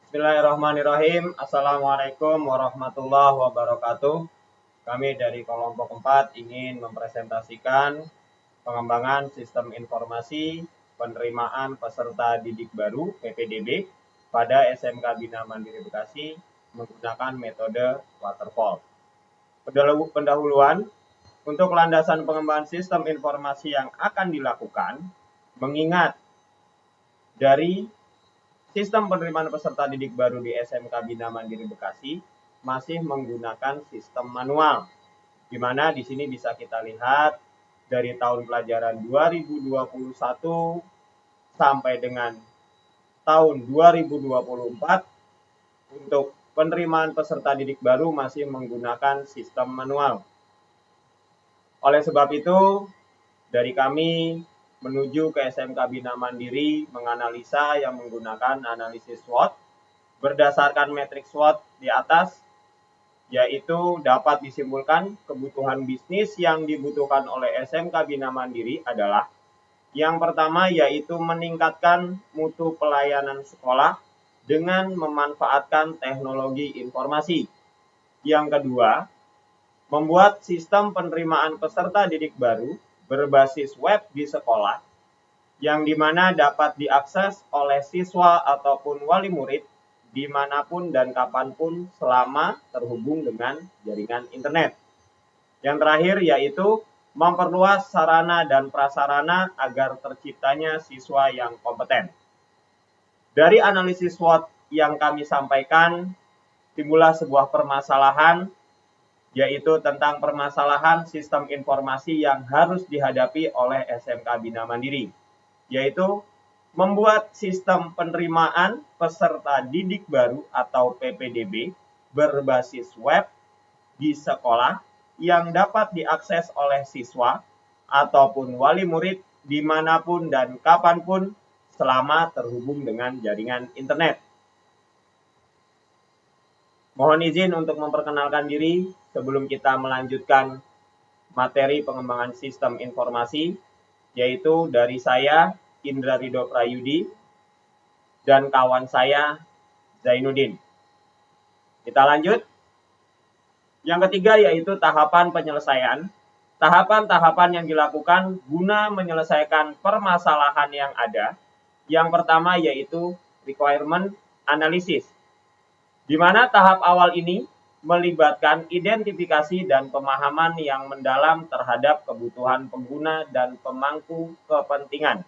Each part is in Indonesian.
Bismillahirrahmanirrahim. Assalamualaikum warahmatullahi wabarakatuh. Kami dari kelompok 4 ingin mempresentasikan pengembangan sistem informasi penerimaan peserta didik baru (PPDB) pada SMK Bina Mandiri Bekasi menggunakan metode waterfall. Pendahuluan untuk landasan pengembangan sistem informasi yang akan dilakukan, mengingat dari sistem penerimaan peserta didik baru di SMK Bina Mandiri Bekasi masih menggunakan sistem manual, di mana di sini bisa kita lihat dari tahun pelajaran 2021 sampai dengan tahun 2024 untuk penerimaan peserta didik baru masih menggunakan sistem manual. Oleh sebab itu, dari kami menuju ke SMK Bina Mandiri menganalisa yang menggunakan analisis SWOT berdasarkan matriks SWOT di atas, yaitu dapat disimpulkan kebutuhan bisnis yang dibutuhkan oleh SMK Bina Mandiri adalah yang pertama yaitu meningkatkan mutu pelayanan sekolah dengan memanfaatkan teknologi informasi. Yang kedua, membuat sistem penerimaan peserta didik baru berbasis web di sekolah, yang dimana dapat diakses oleh siswa ataupun wali murid dimanapun dan kapanpun selama terhubung dengan jaringan internet. Yang terakhir yaitu memperluas sarana dan prasarana agar terciptanya siswa yang kompeten. Dari analisis SWOT yang kami sampaikan, timbullah sebuah permasalahan, yaitu tentang permasalahan sistem informasi yang harus dihadapi oleh SMK Bina Mandiri, yaitu membuat sistem penerimaan peserta didik baru atau PPDB berbasis web di sekolah yang dapat diakses oleh siswa ataupun wali murid dimanapun dan kapanpun selama terhubung dengan jaringan internet. Mohon izin untuk memperkenalkan diri sebelum kita melanjutkan materi pengembangan sistem informasi, yaitu dari saya, Indra Ridho Prayudi, dan kawan saya, Zainuddin. Kita lanjut. Yang ketiga yaitu tahapan penyelesaian. Tahapan-tahapan yang dilakukan guna menyelesaikan permasalahan yang ada. Yang pertama yaitu requirement analysis, di mana tahap awal ini melibatkan identifikasi dan pemahaman yang mendalam terhadap kebutuhan pengguna dan pemangku kepentingan.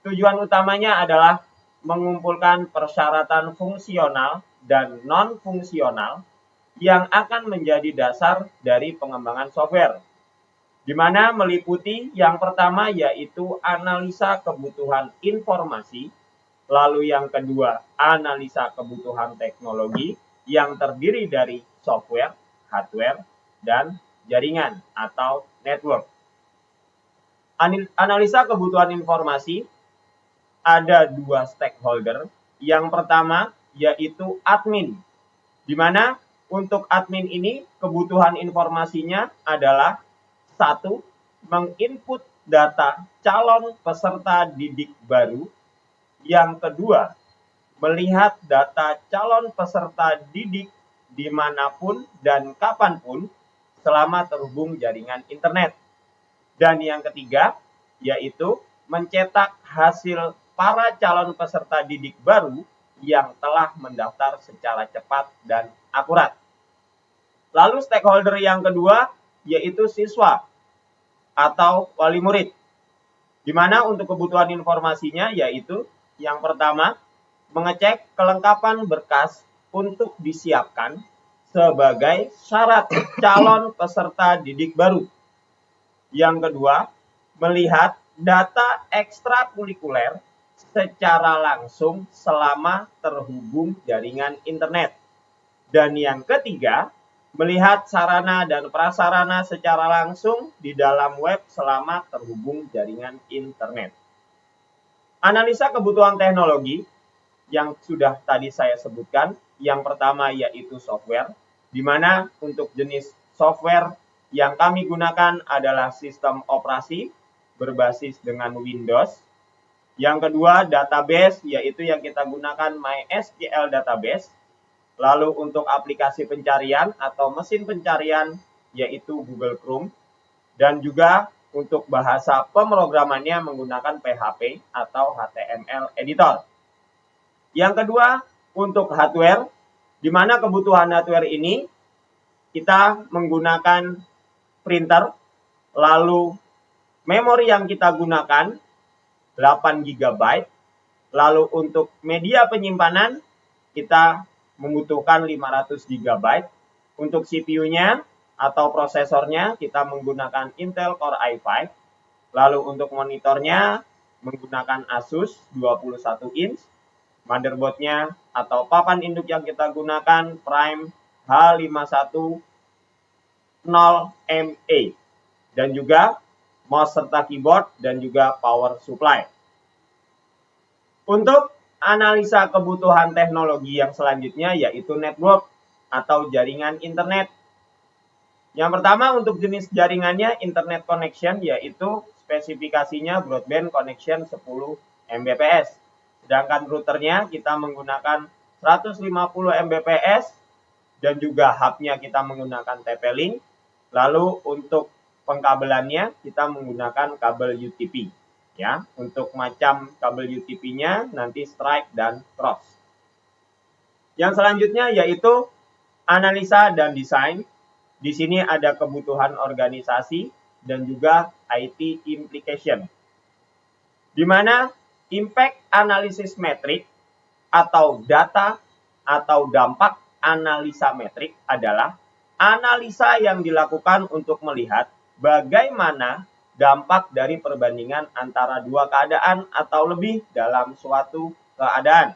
Tujuan utamanya adalah mengumpulkan persyaratan fungsional dan non-fungsional yang akan menjadi dasar dari pengembangan software, di mana meliputi yang pertama yaitu analisa kebutuhan informasi, lalu yang kedua analisa kebutuhan teknologi yang terdiri dari software, hardware, dan jaringan atau network. Analisa kebutuhan informasi ada dua stakeholder. Yang pertama yaitu admin, di mana untuk admin ini kebutuhan informasinya adalah satu, menginput data calon peserta didik baru. Yang kedua, melihat data calon peserta didik dimanapun dan kapanpun selama terhubung jaringan internet. Dan yang ketiga, yaitu mencetak hasil para calon peserta didik baru yang telah mendaftar secara cepat dan akurat. Lalu stakeholder yang kedua yaitu siswa atau wali murid, di mana untuk kebutuhan informasinya yaitu yang pertama mengecek kelengkapan berkas untuk disiapkan sebagai syarat calon peserta didik baru. Yang kedua, melihat data ekstrakurikuler secara langsung selama terhubung jaringan internet. Dan yang ketiga, melihat sarana dan prasarana secara langsung di dalam web selama terhubung jaringan internet. Analisa kebutuhan teknologi yang sudah tadi saya sebutkan, yang pertama yaitu software, di mana untuk jenis software yang kami gunakan adalah sistem operasi berbasis dengan Windows. Yang kedua, database, yaitu yang kita gunakan MySQL database. Lalu untuk aplikasi pencarian atau mesin pencarian, yaitu Google Chrome. Dan juga untuk bahasa pemrogramannya menggunakan PHP atau HTML editor. Yang kedua, untuk hardware, di mana kebutuhan hardware ini kita menggunakan printer, lalu memori yang kita gunakan 8 GB, lalu untuk media penyimpanan kita membutuhkan 500 GB. Untuk CPU-nya atau prosesornya kita menggunakan Intel Core i5. Lalu untuk monitornya menggunakan Asus 21 inch. Motherboardnya atau papan induk yang kita gunakan Prime H510MA. Dan juga mouse serta keyboard dan juga power supply. Untuk analisa kebutuhan teknologi yang selanjutnya yaitu network atau jaringan internet. Yang pertama untuk jenis jaringannya internet connection, yaitu spesifikasinya broadband connection 10 Mbps. Sedangkan routernya kita menggunakan 150 Mbps dan juga hubnya kita menggunakan TP-Link. Lalu untuk pengkabelannya kita menggunakan kabel UTP. Ya, untuk macam kabel UTP-nya nanti strike dan cross. Yang selanjutnya yaitu analisa dan desain. Di sini ada kebutuhan organisasi dan juga IT implication. Di mana impact analysis metric atau data atau dampak analisa metrik adalah analisa yang dilakukan untuk melihat bagaimana dampak dari perbandingan antara dua keadaan atau lebih dalam suatu keadaan.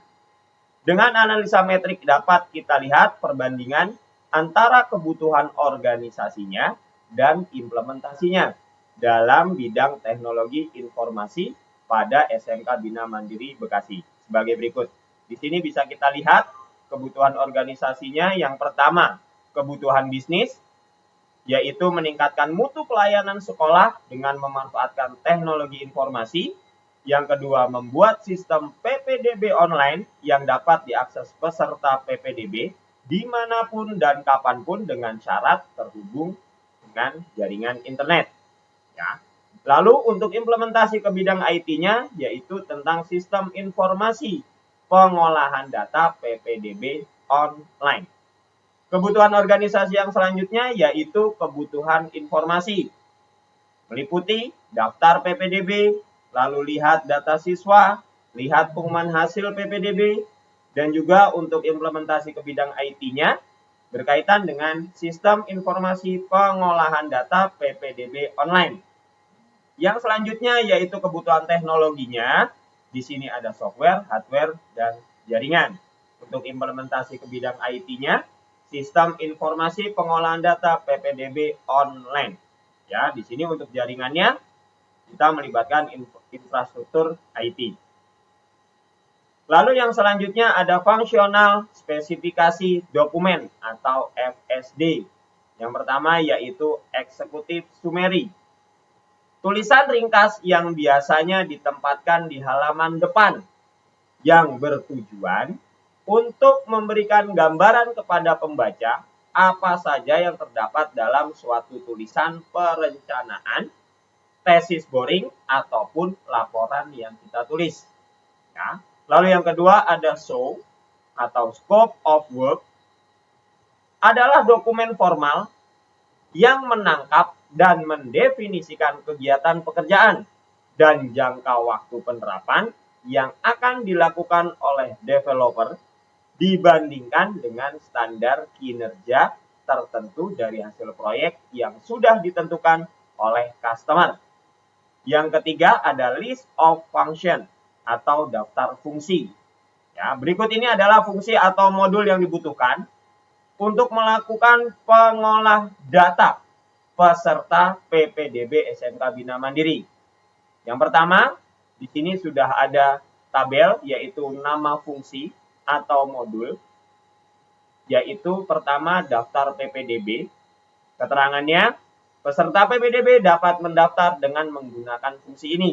Dengan analisa metrik dapat kita lihat perbandingan antara kebutuhan organisasinya dan implementasinya dalam bidang teknologi informasi pada SMK Bina Mandiri Bekasi. Sebagai berikut. Di sini bisa kita lihat kebutuhan organisasinya. Yang pertama, kebutuhan bisnis, yaitu meningkatkan mutu pelayanan sekolah dengan memanfaatkan teknologi informasi. Yang kedua, membuat sistem PPDB online yang dapat diakses peserta PPDB dimanapun dan kapanpun dengan syarat terhubung dengan jaringan internet. Ya. Lalu untuk implementasi ke bidang IT-nya yaitu tentang sistem informasi pengolahan data PPDB online. Kebutuhan organisasi yang selanjutnya yaitu kebutuhan informasi. Meliputi daftar PPDB, lalu lihat data siswa, lihat pengumuman hasil PPDB, dan juga untuk implementasi ke bidang IT-nya berkaitan dengan sistem informasi pengolahan data PPDB online. Yang selanjutnya yaitu kebutuhan teknologinya. Di sini ada software, hardware, dan jaringan. Untuk implementasi ke bidang IT-nya, sistem informasi pengolahan data PPDB online. Ya, di sini untuk jaringannya kita melibatkan infrastruktur IT. Lalu yang selanjutnya ada fungsional spesifikasi dokumen atau FSD. Yang pertama yaitu Executive Summary. Tulisan ringkas yang biasanya ditempatkan di halaman depan yang bertujuan untuk memberikan gambaran kepada pembaca apa saja yang terdapat dalam suatu tulisan perencanaan, tesis boring, ataupun laporan yang kita tulis. Ya. Lalu yang kedua ada SOW atau Scope of Work. Adalah dokumen formal yang menangkap dan mendefinisikan kegiatan pekerjaan dan jangka waktu penerapan yang akan dilakukan oleh developer dibandingkan dengan standar kinerja tertentu dari hasil proyek yang sudah ditentukan oleh customer. Yang ketiga ada list of function atau daftar fungsi. Ya, berikut ini adalah fungsi atau modul yang dibutuhkan untuk melakukan pengolah data peserta PPDB SMK Bina Mandiri. Yang pertama, di sini sudah ada tabel yaitu nama fungsi atau modul, yaitu pertama daftar PPDB. Keterangannya, peserta PPDB dapat mendaftar dengan menggunakan fungsi ini.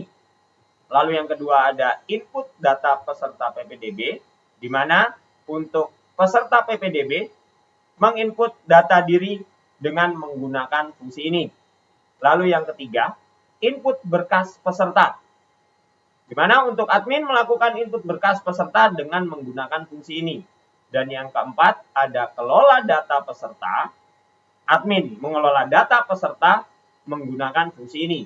Lalu yang kedua ada input data peserta PPDB, di mana untuk peserta PPDB menginput data diri dengan menggunakan fungsi ini. Lalu yang ketiga, input berkas peserta, di mana untuk admin melakukan input berkas peserta dengan menggunakan fungsi ini. Dan yang keempat, ada kelola data peserta. Admin mengelola data peserta menggunakan fungsi ini.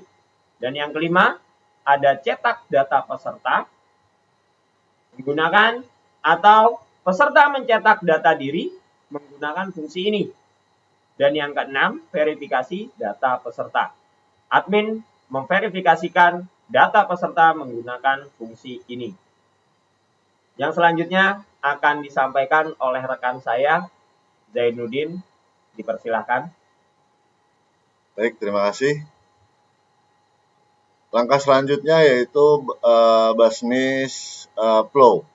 Dan yang kelima, ada cetak data peserta menggunakan atau peserta mencetak data diri menggunakan fungsi ini. Dan yang keenam, verifikasi data peserta. Admin memverifikasikan data peserta menggunakan fungsi ini. Yang selanjutnya akan disampaikan oleh rekan saya, Zainuddin. Dipersilahkan. Baik, terima kasih. Langkah selanjutnya yaitu Basnis Flow.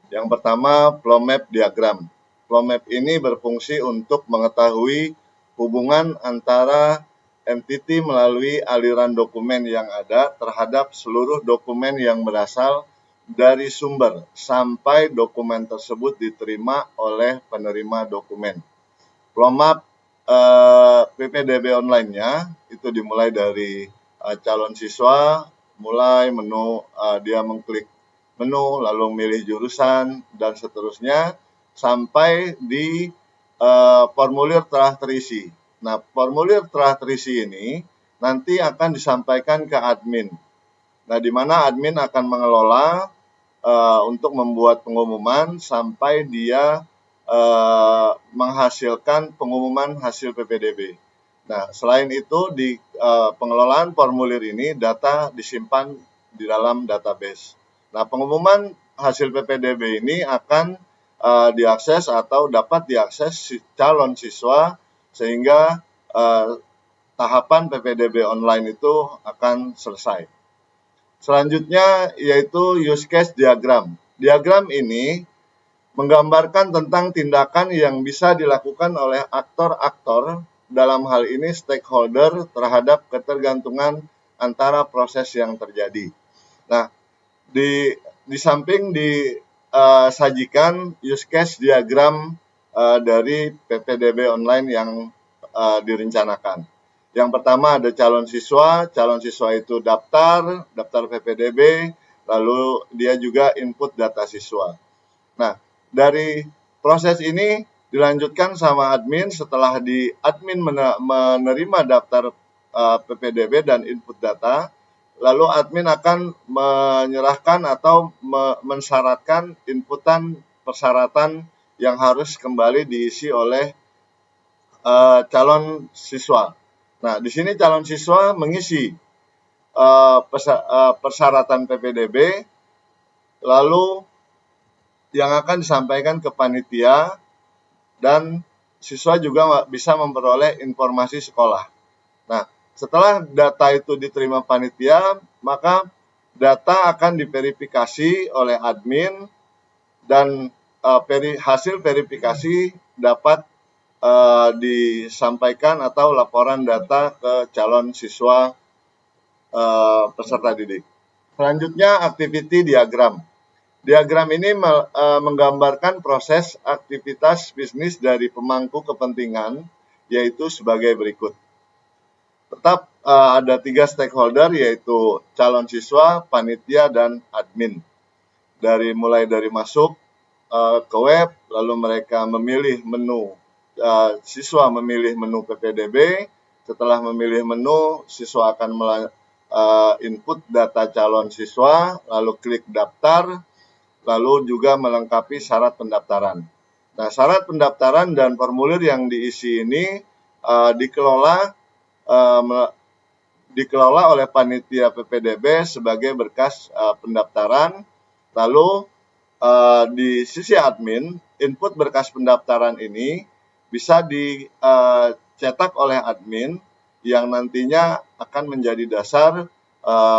Yang pertama, flow map diagram. Flow map ini berfungsi untuk mengetahui hubungan antara entity melalui aliran dokumen yang ada terhadap seluruh dokumen yang berasal dari sumber sampai dokumen tersebut diterima oleh penerima dokumen. Flow map PPDB online-nya itu dimulai dari calon siswa, mulai menu, dia mengklik menu, lalu milih jurusan, dan seterusnya, sampai di formulir telah terisi. Nah, formulir telah terisi ini nanti akan disampaikan ke admin. Nah, di mana admin akan mengelola untuk membuat pengumuman sampai dia menghasilkan pengumuman hasil PPDB. Nah, selain itu di pengelolaan formulir ini data disimpan di dalam database. Nah, pengumuman hasil PPDB ini akan diakses atau dapat diakses calon siswa sehingga tahapan PPDB online itu akan selesai. Selanjutnya yaitu use case diagram. Diagram ini menggambarkan tentang tindakan yang bisa dilakukan oleh aktor-aktor, dalam hal ini stakeholder, terhadap ketergantungan antara proses yang terjadi. Nah, di samping disajikan use case diagram dari PPDB online yang direncanakan. Yang pertama ada calon siswa itu daftar PPDB, lalu dia juga input data siswa. Nah, dari proses ini dilanjutkan sama admin. Setelah admin menerima daftar PPDB dan input data, lalu admin akan menyerahkan atau mensyaratkan inputan persyaratan yang harus kembali diisi oleh calon siswa. Nah, di sini calon siswa mengisi persyaratan PPDB, lalu yang akan disampaikan ke panitia, dan siswa juga bisa memperoleh informasi sekolah. Nah, setelah data itu diterima panitia, maka data akan diverifikasi oleh admin dan hasil verifikasi dapat disampaikan atau laporan data ke calon siswa peserta didik. Selanjutnya, activity diagram. Diagram ini menggambarkan proses aktivitas bisnis dari pemangku kepentingan, yaitu sebagai berikut. Tetap ada 3 stakeholder, yaitu calon siswa, panitia, dan admin. Mulai dari masuk ke web, lalu mereka memilih menu, siswa memilih menu PPDB. Setelah memilih menu, siswa akan input data calon siswa, lalu klik daftar, lalu juga melengkapi syarat pendaftaran. Nah, syarat pendaftaran dan formulir yang diisi ini dikelola oleh panitia PPDB sebagai berkas pendaftaran. Lalu di sisi admin, input berkas pendaftaran ini bisa dicetak oleh admin yang nantinya akan menjadi dasar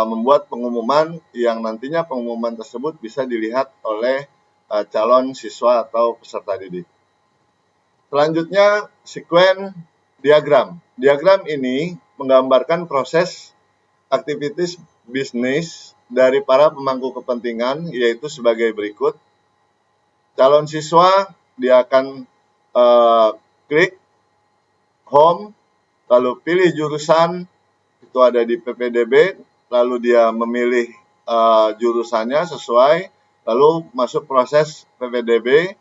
membuat pengumuman yang nantinya pengumuman tersebut bisa dilihat oleh calon siswa atau peserta didik. Selanjutnya, sekuen diagram. Diagram ini menggambarkan proses aktivitas bisnis dari para pemangku kepentingan, yaitu sebagai berikut. Calon siswa dia akan klik home, lalu pilih jurusan, itu ada di PPDB, lalu dia memilih jurusannya sesuai, lalu masuk proses PPDB.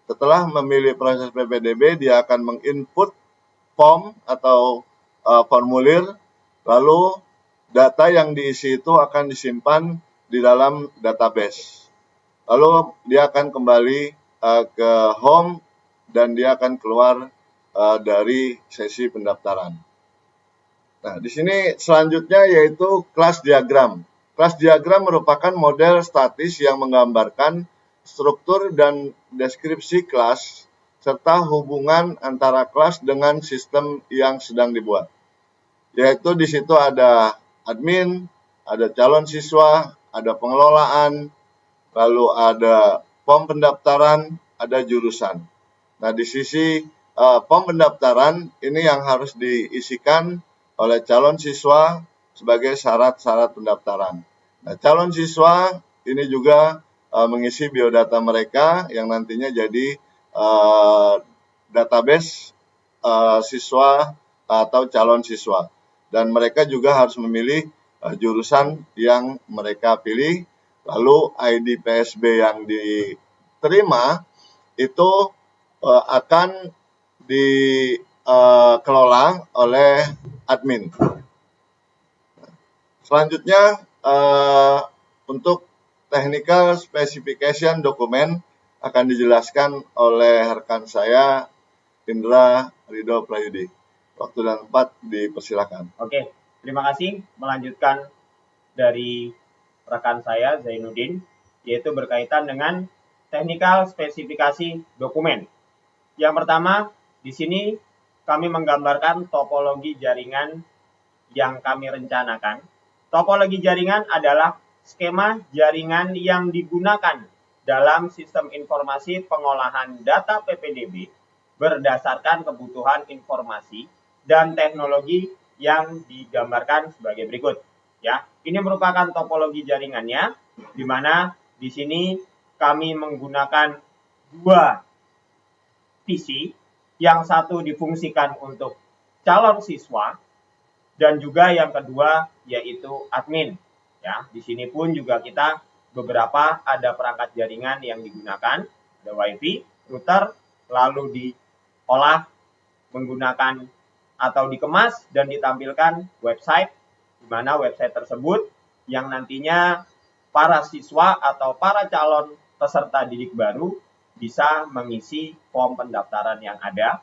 Setelah memilih proses PPDB, dia akan menginput form atau formulir, lalu data yang diisi itu akan disimpan di dalam database. Lalu dia akan kembali ke home dan dia akan keluar dari sesi pendaftaran. Nah, di sini selanjutnya yaitu kelas diagram. Kelas diagram merupakan model statis yang menggambarkan struktur dan deskripsi kelas serta hubungan antara kelas dengan sistem yang sedang dibuat. Yaitu di situ ada admin, ada calon siswa, ada pengelolaan, lalu ada form pendaftaran, ada jurusan. Nah, di sisi form pendaftaran ini yang harus diisikan oleh calon siswa sebagai syarat-syarat pendaftaran. Nah, calon siswa ini juga mengisi biodata mereka yang nantinya jadi database siswa atau calon siswa. Dan mereka juga harus memilih jurusan yang mereka pilih. Lalu ID PSB yang diterima itu akan dikelola oleh admin. Selanjutnya untuk technical specification dokumen akan dijelaskan oleh rekan saya Indra Ridho Prayudi. Waktu dan tempat dipersilakan. Oke, terima kasih. Melanjutkan dari rekan saya Zainuddin, yaitu berkaitan dengan technical spesifikasi dokumen. Yang pertama, di sini kami menggambarkan topologi jaringan yang kami rencanakan. Topologi jaringan adalah skema jaringan yang digunakan dalam sistem informasi pengolahan data PPDB berdasarkan kebutuhan informasi dan teknologi yang digambarkan sebagai berikut. Ya, ini merupakan topologi jaringannya, di mana di sini kami menggunakan dua PC, yang satu difungsikan untuk calon siswa dan juga yang kedua yaitu admin. Ya, di sini pun juga kita beberapa ada perangkat jaringan yang digunakan, ada WiFi, router, lalu diolah menggunakan atau dikemas dan ditampilkan website, di mana website tersebut yang nantinya para siswa atau para calon peserta didik baru bisa mengisi form pendaftaran yang ada.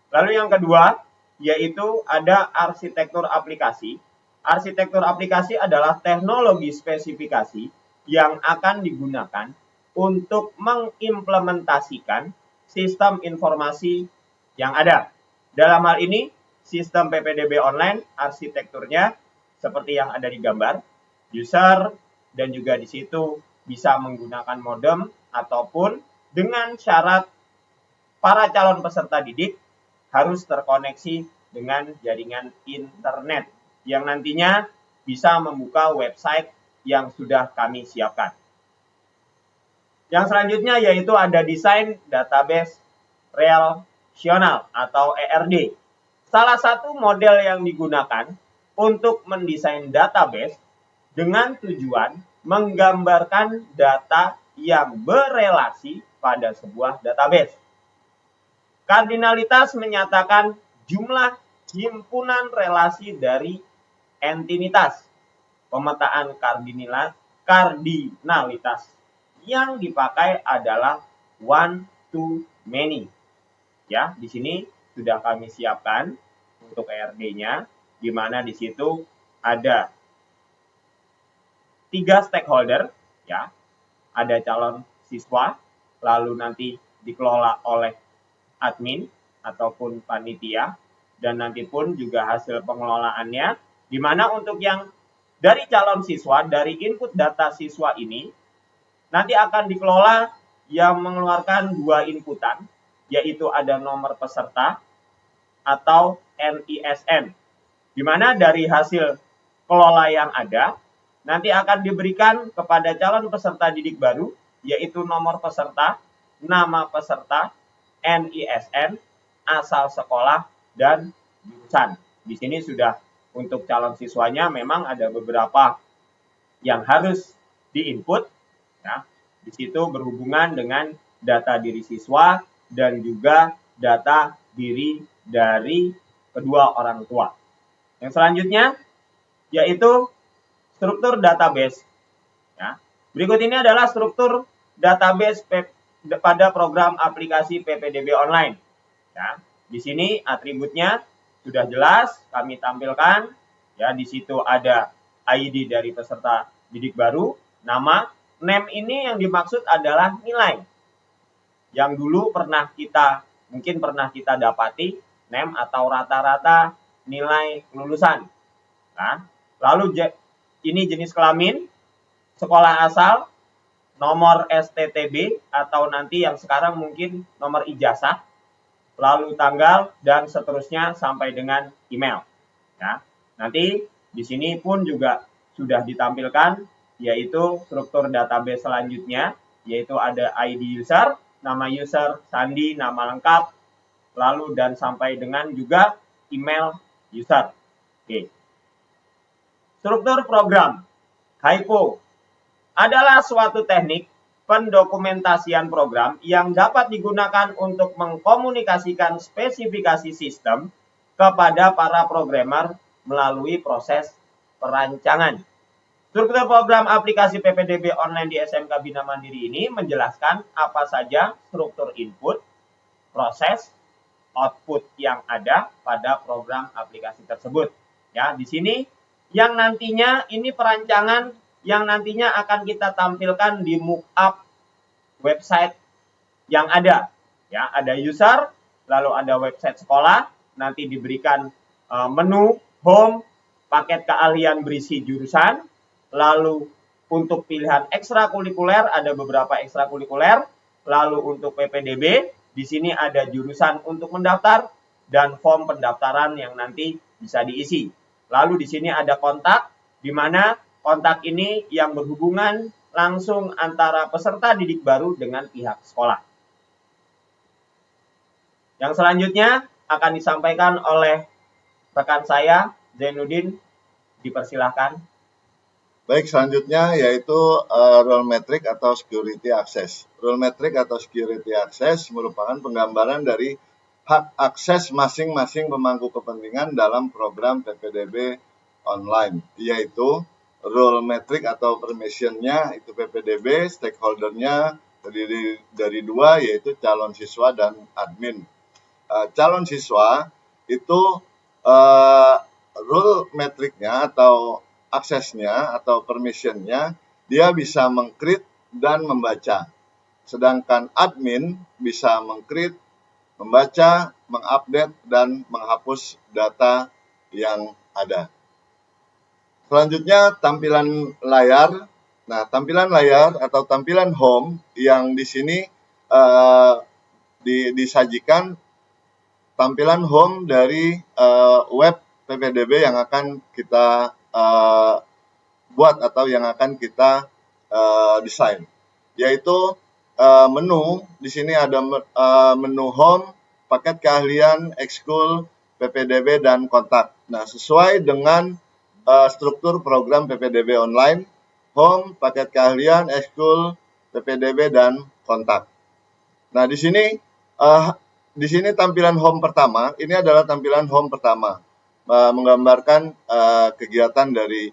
Lalu yang kedua, yaitu ada arsitektur aplikasi. Arsitektur aplikasi adalah teknologi spesifikasi yang akan digunakan untuk mengimplementasikan sistem informasi yang ada. Dalam hal ini, sistem PPDB online, arsitekturnya seperti yang ada di gambar, user, dan juga di situ bisa menggunakan modem ataupun dengan syarat para calon peserta didik harus terkoneksi dengan jaringan internet yang nantinya bisa membuka website yang sudah kami siapkan. Yang selanjutnya yaitu ada desain database relasional atau ERD. Salah satu model yang digunakan untuk mendesain database dengan tujuan menggambarkan data yang berelasi pada sebuah database. Kardinalitas menyatakan jumlah himpunan relasi dari entitas. Pemetaan kardinalitas yang dipakai adalah one to many. Ya, di sini sudah kami siapkan untuk ERD-nya, di mana di situ ada 3 stakeholder, ya, ada calon siswa, lalu nanti dikelola oleh admin ataupun panitia, dan nanti pun juga hasil pengelolaannya, di mana untuk yang dari calon siswa, dari input data siswa ini, nanti akan dikelola yang mengeluarkan 2 inputan, yaitu ada nomor peserta atau NISN, di mana dari hasil kelola yang ada, nanti akan diberikan kepada calon peserta didik baru, yaitu nomor peserta, nama peserta, NISN, asal sekolah, dan jurusan. Di sini sudah untuk calon siswanya memang ada beberapa yang harus diinput. Ya. Di situ berhubungan dengan data diri siswa dan juga data diri dari kedua orang tua. Yang selanjutnya yaitu struktur database. Ya. Berikut ini adalah struktur database pada program aplikasi PPDB online. Ya. Di sini atributnya sudah jelas kami tampilkan. Ya, di situ ada ID dari peserta didik baru, nama, name ini yang dimaksud adalah nilai. Yang dulu mungkin pernah kita dapati name atau rata-rata nilai kelulusan. Nah, lalu ini jenis kelamin, sekolah asal, nomor STTB atau nanti yang sekarang mungkin nomor ijazah, lalu tanggal dan seterusnya sampai dengan email. Ya, nanti di sini pun juga sudah ditampilkan yaitu struktur database selanjutnya, yaitu ada ID user, nama user, sandi, nama lengkap, lalu dan sampai dengan juga email user. Oke. Struktur program HIPO adalah suatu teknik pendokumentasian program yang dapat digunakan untuk mengkomunikasikan spesifikasi sistem kepada para programmer melalui proses perancangan. Struktur program aplikasi PPDB online di SMK Bina Mandiri ini menjelaskan apa saja struktur input, proses, output yang ada pada program aplikasi tersebut. Ya, di sini yang nantinya ini perancangan yang nantinya akan kita tampilkan di mockup website yang ada. Ya, ada user, lalu ada website sekolah, nanti diberikan menu, home, paket keahlian berisi jurusan, lalu untuk pilihan ekstrakurikuler ada beberapa ekstrakurikuler, lalu untuk PPDB di sini ada jurusan untuk mendaftar dan form pendaftaran yang nanti bisa diisi. Lalu di sini ada kontak, di mana kontak ini yang berhubungan langsung antara peserta didik baru dengan pihak sekolah. Yang selanjutnya akan disampaikan oleh rekan saya, Zainuddin, dipersilahkan. Baik, selanjutnya yaitu role metric atau security access. Role metric atau security access merupakan penggambaran dari hak akses masing-masing pemangku kepentingan dalam program PPDB online, yaitu role metric atau permission-nya itu PPDB, stakeholder-nya terdiri dari dua, yaitu calon siswa dan admin. Calon siswa itu role metric-nya atau aksesnya atau permission-nya dia bisa meng-create dan membaca. Sedangkan admin bisa meng-create, membaca, mengupdate, dan menghapus data yang ada. Selanjutnya tampilan layar. Nah, tampilan layar atau tampilan home yang di sini disajikan tampilan home dari web PPDB yang akan kita buat atau yang akan kita desain. Yaitu menu, di sini ada menu home, paket keahlian, ekskul, PPDB, dan kontak. Nah, sesuai dengan struktur program PPDB online, home, paket keahlian, ekskul, PPDB, dan kontak. Nah, di sini tampilan home pertama, ini adalah tampilan home pertama, menggambarkan kegiatan dari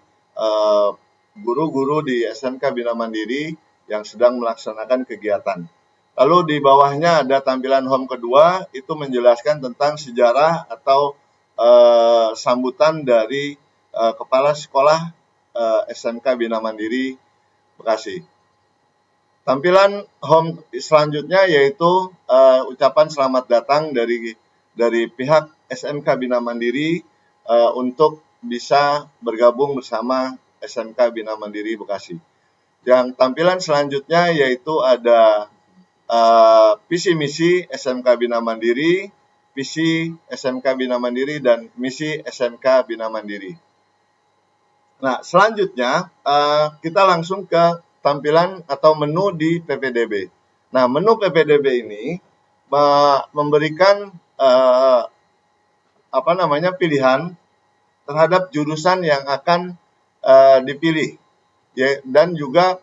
guru-guru di SMK Bina Mandiri yang sedang melaksanakan kegiatan. Lalu di bawahnya ada tampilan home kedua, itu menjelaskan tentang sejarah atau sambutan dari Kepala Sekolah SMK Bina Mandiri Bekasi. Tampilan home selanjutnya yaitu ucapan selamat datang dari pihak SMK Bina Mandiri untuk bisa bergabung bersama SMK Bina Mandiri Bekasi. Yang tampilan selanjutnya yaitu ada visi misi SMK Bina Mandiri, visi SMK Bina Mandiri, dan misi SMK Bina Mandiri. Nah, selanjutnya kita langsung ke tampilan atau menu di PPDB. Nah, menu PPDB ini memberikan pilihan terhadap jurusan yang akan dipilih, dan juga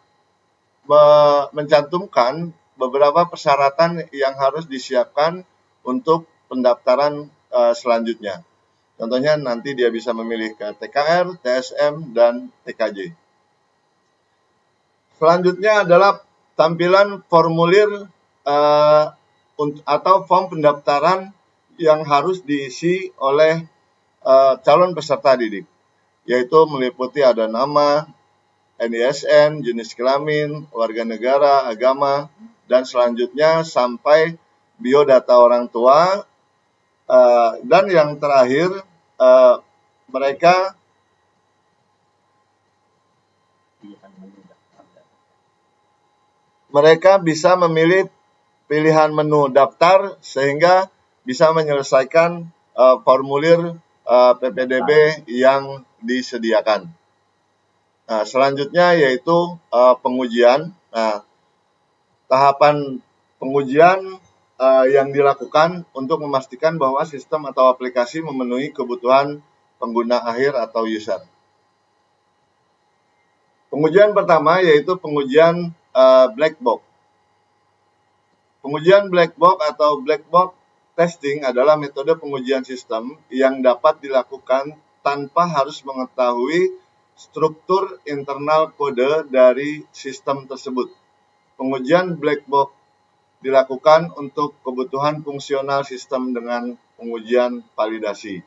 mencantumkan beberapa persyaratan yang harus disiapkan untuk pendaftaran selanjutnya. Contohnya nanti dia bisa memilih ke TKR, TSM, dan TKJ. Selanjutnya adalah tampilan formulir atau form pendaftaran yang harus diisi oleh calon peserta didik, yaitu meliputi ada nama, NISN, jenis kelamin, warga negara, agama, dan selanjutnya sampai biodata orang tua, dan yang terakhir mereka bisa memilih pilihan menu daftar sehingga bisa menyelesaikan formulir PPDB yang disediakan. Nah, selanjutnya yaitu pengujian. Nah, tahapan pengujian yang dilakukan untuk memastikan bahwa sistem atau aplikasi memenuhi kebutuhan pengguna akhir atau user. Pengujian pertama yaitu pengujian black box. Pengujian black box atau black box testing adalah metode pengujian sistem yang dapat dilakukan tanpa harus mengetahui struktur internal kode dari sistem tersebut. Pengujian black box dilakukan untuk kebutuhan fungsional sistem dengan pengujian validasi.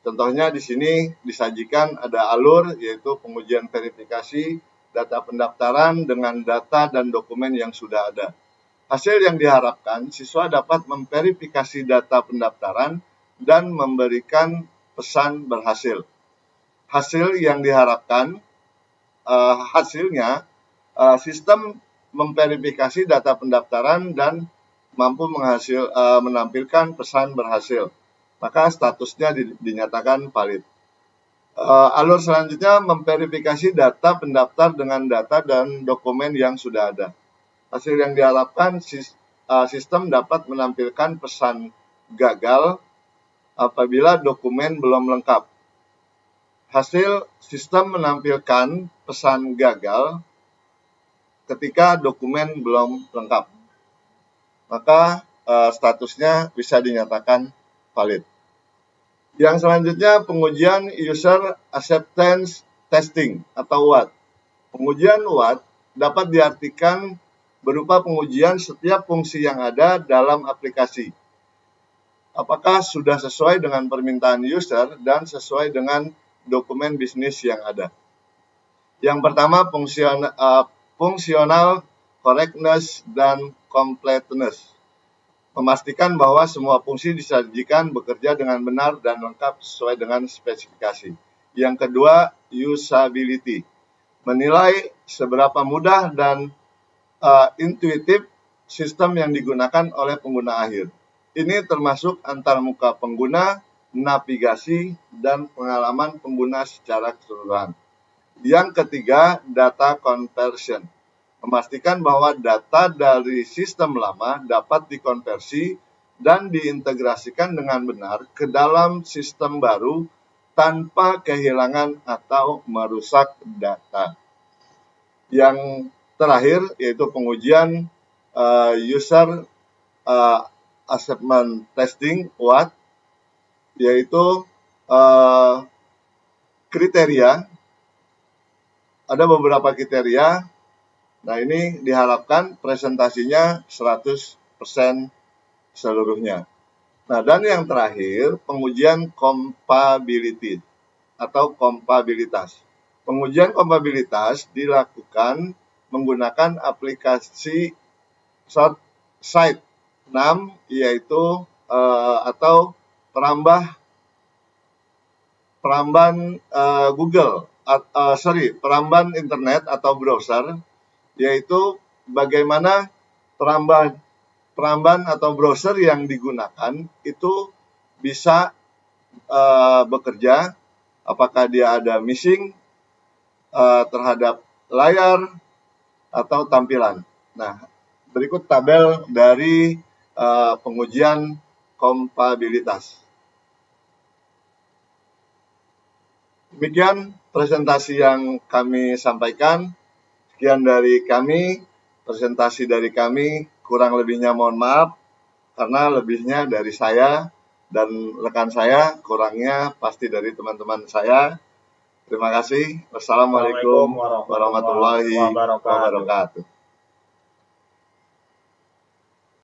Contohnya di sini disajikan ada alur, yaitu pengujian verifikasi data pendaftaran dengan data dan dokumen yang sudah ada. Hasil yang diharapkan, siswa dapat memverifikasi data pendaftaran dan memberikan pesan berhasil. Hasil yang diharapkan, hasilnya sistem memverifikasi data pendaftaran dan mampu menampilkan pesan berhasil. Maka statusnya dinyatakan valid. Alur selanjutnya memverifikasi data pendaftar dengan data dan dokumen yang sudah ada. Hasil yang diharapkan, sistem dapat menampilkan pesan gagal apabila dokumen belum lengkap. Hasil sistem menampilkan pesan gagal ketika dokumen belum lengkap. Maka statusnya bisa dinyatakan valid. Yang selanjutnya pengujian User Acceptance Testing atau UAT. Pengujian UAT dapat diartikan berupa pengujian setiap fungsi yang ada dalam aplikasi. Apakah sudah sesuai dengan permintaan user dan sesuai dengan dokumen bisnis yang ada. Yang pertama fungsional correctness dan completeness. Memastikan bahwa semua fungsi disajikan bekerja dengan benar dan lengkap sesuai dengan spesifikasi. Yang kedua, usability. Menilai seberapa mudah dan intuitif sistem yang digunakan oleh pengguna akhir. Ini termasuk antarmuka pengguna, navigasi, dan pengalaman pengguna secara keseluruhan. Yang ketiga, data conversion. Memastikan bahwa data dari sistem lama dapat dikonversi dan diintegrasikan dengan benar ke dalam sistem baru tanpa kehilangan atau merusak data. Yang terakhir yaitu pengujian User Acceptance Testing UAT, yaitu kriteria. Ada beberapa kriteria. Nah, ini diharapkan presentasinya 100% seluruhnya. Nah, dan yang terakhir, pengujian compatibility atau kompabilitas. Pengujian kompabilitas dilakukan menggunakan aplikasi Site 6, yaitu atau peramban peramban internet atau browser, yaitu bagaimana peramban atau browser yang digunakan itu bisa bekerja, apakah dia ada missing terhadap layar atau tampilan. Nah, berikut tabel dari pengujian kompatibilitas. Demikian presentasi yang kami sampaikan. Sekian dari kami, presentasi dari kami. Kurang lebihnya mohon maaf, karena lebihnya dari saya dan rekan saya, kurangnya pasti dari teman-teman saya. Terima kasih. Wassalamualaikum warahmatullahi wabarakatuh.